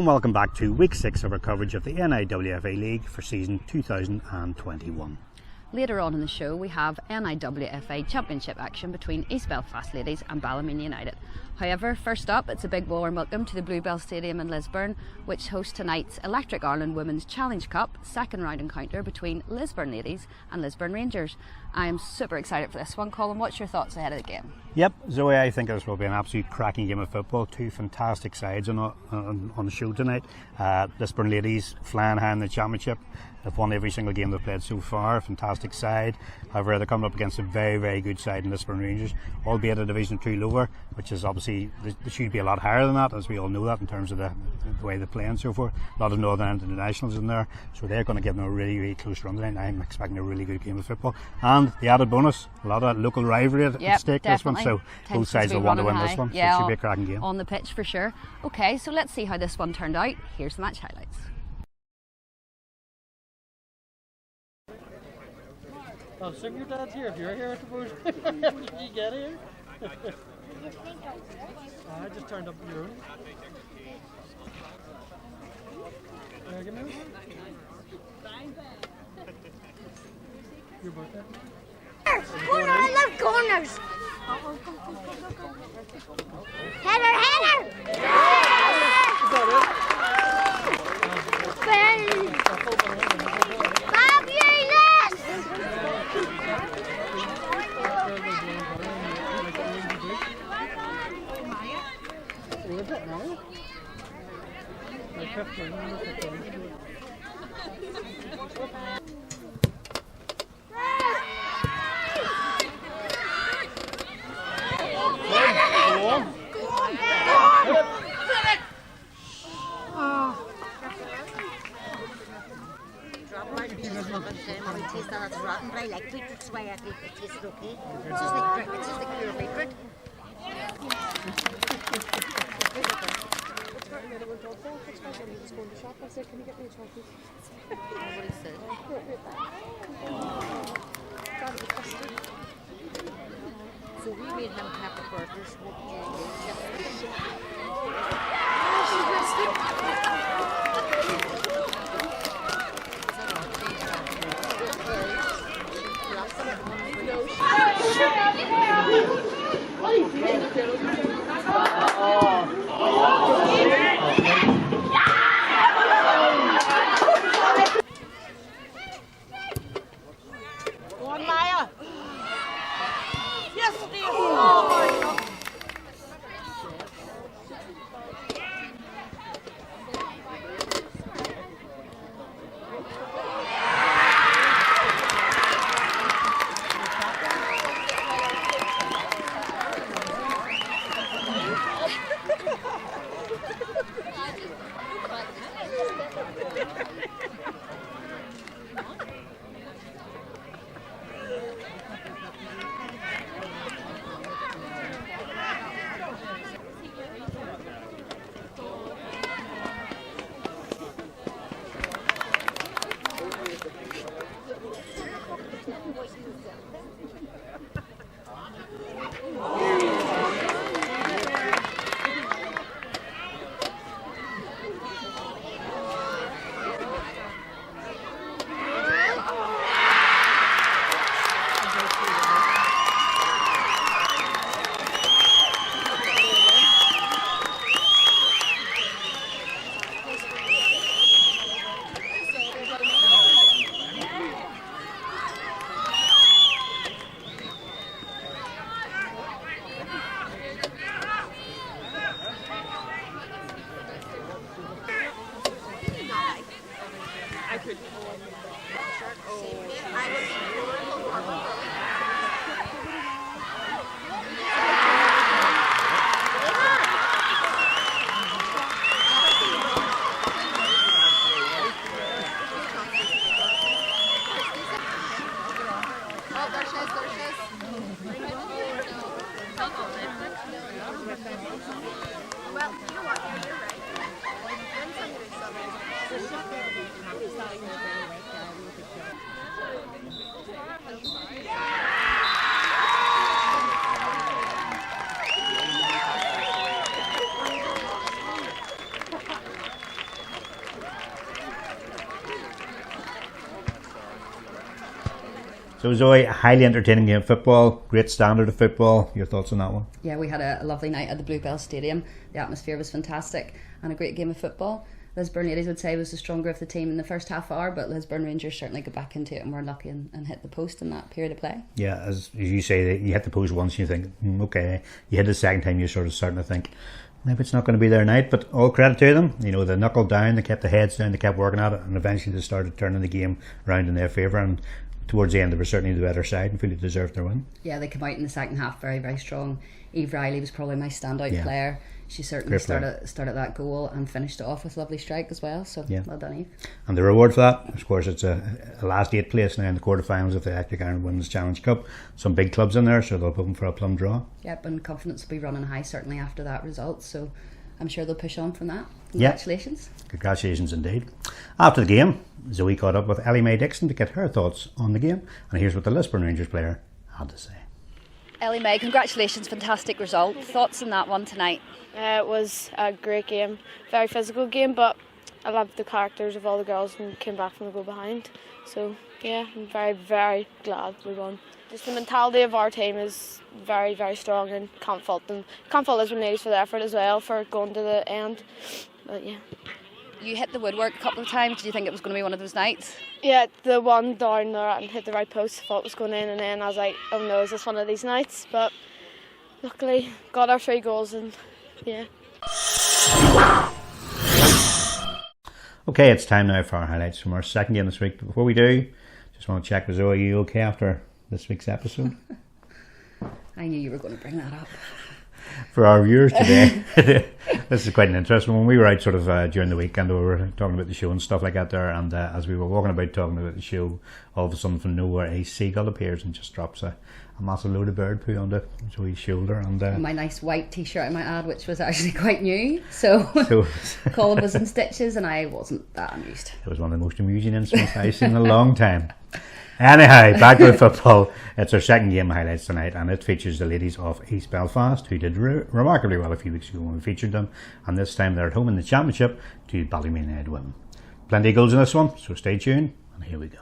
and welcome back to week 6 of our coverage of the NIWFA League for season 2021. Later on in the show we have NIWFA Championship action between East Belfast Ladies and Ballymena United. However, first up, it's a big warm welcome to the Bluebell Stadium in Lisburn, which hosts tonight's Electric Ireland Women's Challenge Cup second round encounter between Lisburn Ladies and Lisburn Rangers. I am super excited for this one. Colin, what's your thoughts ahead of the game? Yep, Zoe, I think this will be an absolute cracking game of football. Two fantastic sides on the show tonight. Lisburn Ladies flying high in the championship. They've won every single game they've played so far. Fantastic side. However, they're coming up against a very, very good side in Lisburn Rangers, albeit a Division 2 lower, which is obviously, they should be a lot higher than that, as we all know that in terms of the way they play and so forth. A lot of Northern internationals in there, so they're going to give them a really, really close run tonight. I'm expecting a really good game of football. And the added bonus, a lot of local rivalry at stake this one, so both sides will want to win this one. So it should be a cracking game. On the pitch for sure. Okay, so let's see how this one turned out. Here's the match highlights. I'll sing your dad's here if you're here, I suppose. Did you get here? I just turned up your room. Give me one. Your birthday? Corner, I love corners. Header, header! Is that Fabulous! What is that now? Like 15. That's rotten, but I like beetroot, that's why I think it tasted okay. It's just like pure beetroot. I said, can you get me a chocolate? What he said? So we made him pepper burgers. What did you Well, you know what? You're right. When somebody's So Zoe, a highly entertaining game of football, great standard of football. Your thoughts on that one? Yeah, we had a lovely night at the Bluebell Stadium. The atmosphere was fantastic and a great game of football. Lisburn Ladies would say was the stronger of the team in the first half hour, but Lisburn Rangers certainly got back into it and were lucky and hit the post in that period of play. Yeah, as you say, you hit the post once and you think, okay. You hit it the second time, you're sort of starting to think, maybe it's not going to be their night, but all credit to them. You know, they knuckled down, they kept the heads down, they kept working at it, and eventually they started turning the game around in their favour. And towards the end, they were certainly the better side and fully deserved their win. Yeah, they came out in the second half very, very strong. Eve Riley was probably my standout player. She certainly started that goal and finished it off with a lovely strike as well. So well done, Eve. And the reward for that, of course, it's a last 8 place now in the quarterfinals of the Electric Iron Women's Challenge Cup. Some big clubs in there, so they'll put them for a plum draw. Yep, and confidence will be running high certainly after that result. So I'm sure they'll push on from that. Congratulations. Yep. Congratulations indeed. After the game, Zoe caught up with Ellie Mae Dixon to get her thoughts on the game. And here's what the Lisburn Rangers player had to say. Ellie Mae, congratulations, fantastic result. Thoughts on that one tonight? It was a great game, very physical game, but I loved the characters of all the girls and came back from the goal behind. So yeah, I'm very, very glad we won. Just the mentality of our team is very, very strong and can't fault them. Can't fault Lisburn Ladies for the effort as well, for going to the end. But yeah. You hit the woodwork a couple of times. Did you think it was going to be one of those nights? Yeah, the one down there and hit the right post, thought it was going in, and then I was like, oh no, is this one of these nights? But luckily got our 3 goals and yeah. Okay, it's time now for our highlights from our second game this week. But before we do, just want to check with Zoe, are you okay after this week's episode? I knew you were going to bring that up. For our viewers today, this is quite an interesting one. We were out sort of during the weekend, we were talking about the show and stuff like that there, and as we were walking about talking about the show, all of a sudden from nowhere a seagull appears and just drops a massive load of bird poo onto Zoe's shoulder. And my nice white t-shirt I might add, which was actually quite new, so Colin was in stitches and I wasn't that amused. It was one of the most amusing incidents I've seen in a long time. Anyhow, back to the football. It's our second game highlights tonight, and it features the ladies of East Belfast, who did remarkably well a few weeks ago when we featured them, and this time they're at home in the championship to Ballymena women. Plenty of goals in this one, so stay tuned, and here we go.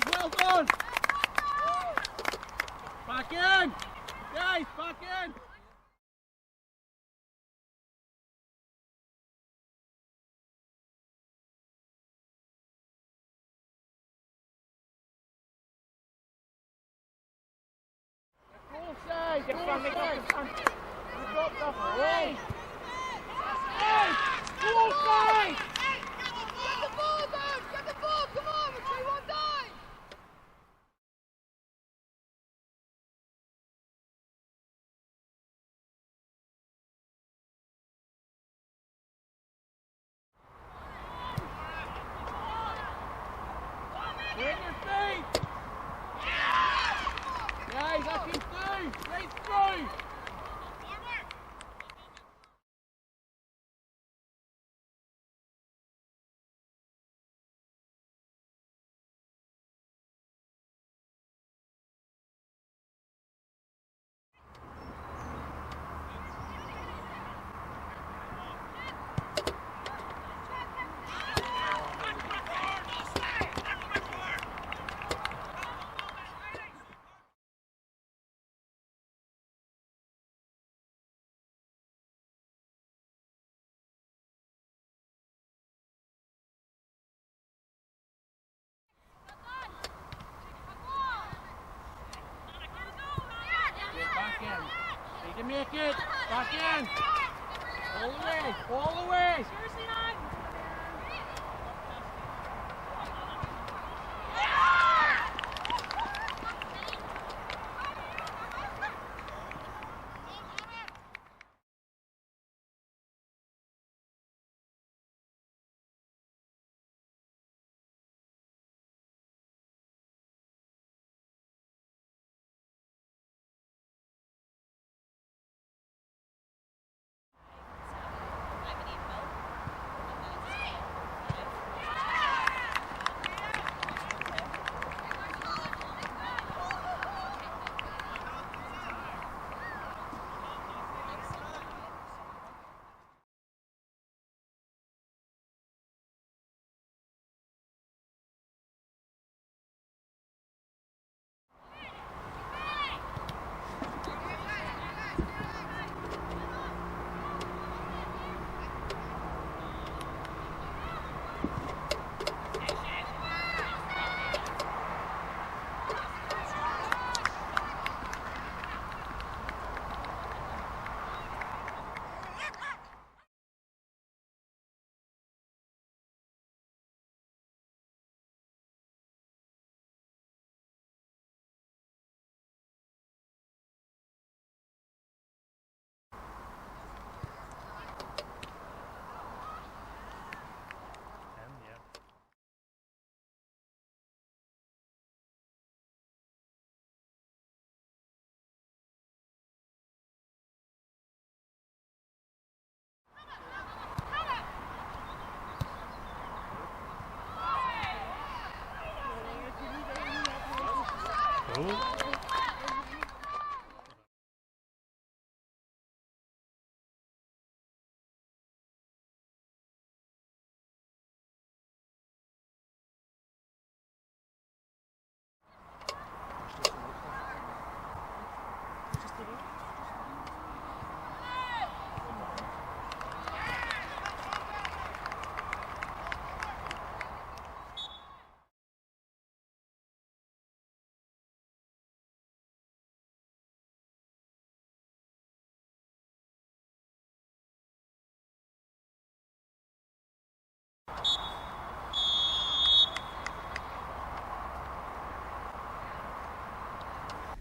Well done! Back in! Guys, back in! Goal side! Get front, get front! Drop the ball! Goal side! Get the ball down! Get the ball! Come on! We're 3-1 down! Get your feet! Guys, up you through! Straight through! Back in. Need to make it. Back in. All the way. All the way.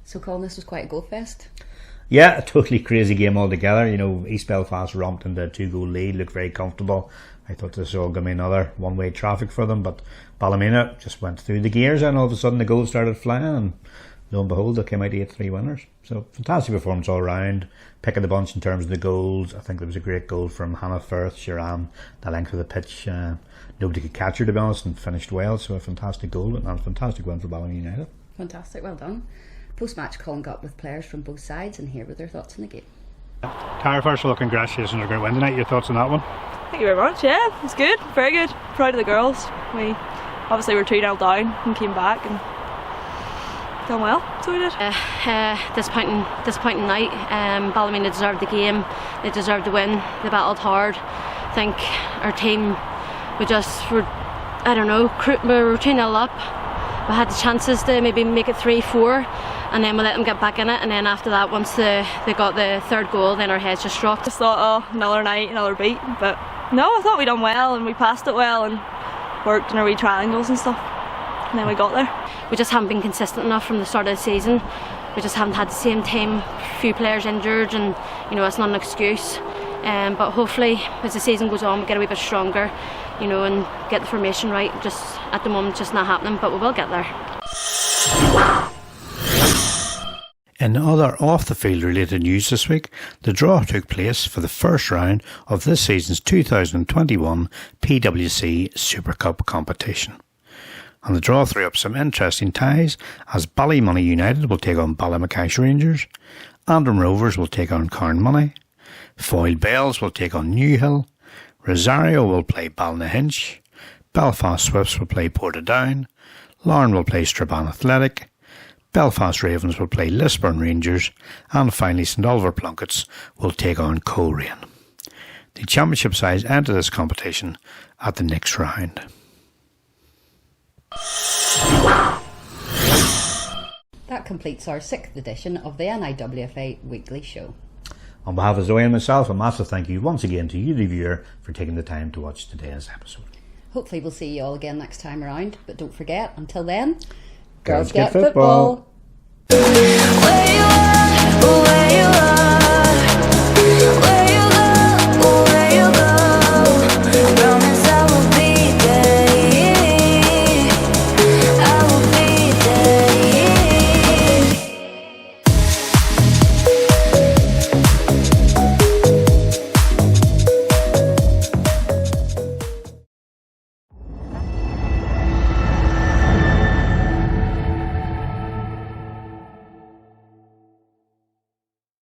So Colin, this was quite a goal fest. Yeah, a totally crazy game altogether. You know, East Belfast romped into a 2-goal lead, looked very comfortable. I thought this was all going to be another one-way traffic for them, but Ballymena just went through the gears and all of a sudden the goals started flying, and lo and behold, they came out 8-3 winners. So fantastic performance all round. Pick of the bunch in terms of the goals. I think there was a great goal from Hannah Firth. She ran the length of the pitch. Nobody could catch her, to be honest, and finished well. So a fantastic goal and a fantastic win for Ballymena United. Fantastic, well done. Post-match, Colin got with players from both sides, and here were their thoughts on the game. Tara, first of all, congratulations on a great win tonight. Your thoughts on that one? Thank you very much. Yeah, it was good, very good. Proud of the girls. We obviously were 2-0 down and came back and done well, so we did. Disappointing night. Ballymena deserved the game. They deserved the win. They battled hard. I think our team, we were 2-0 up. We had the chances to maybe make it 3-4, and then we let them get back in it, and then after that, once they got the third goal, then our heads just dropped. Just thought, oh, another night, another beat, but no, I thought we done well and we passed it well and worked in our wee triangles and stuff, and then we got there. We just haven't been consistent enough from the start of the season. We just haven't had the same team, a few players injured, and you know, it's not an excuse. But hopefully as the season goes on we get a wee bit stronger, you know, and get the formation right. Just at the moment it's just not happening, but we will get there. In other off-the-field related news this week, the draw took place for the first round of this season's 2021 PWC Super Cup competition. And the draw threw up some interesting ties, as Ballymena United will take on Ballymena Rangers, Antrim Rovers will take on Carnmoney, Foyle Bells will take on Newhill, Rosario will play Ballynahinch, Belfast Swifts will play Portadown, Larne will play Strabane Athletic, Belfast Ravens will play Lisburn Rangers, and finally St Oliver Plunkets will take on Coleraine. The championship sides enter this competition at the next round. That completes our 6th edition of the NIWFA Weekly Show. On behalf of Zoe and myself, a massive thank you once again to you, the viewer, for taking the time to watch today's episode. Hopefully we'll see you all again next time around, but don't forget, until then, Girls get football.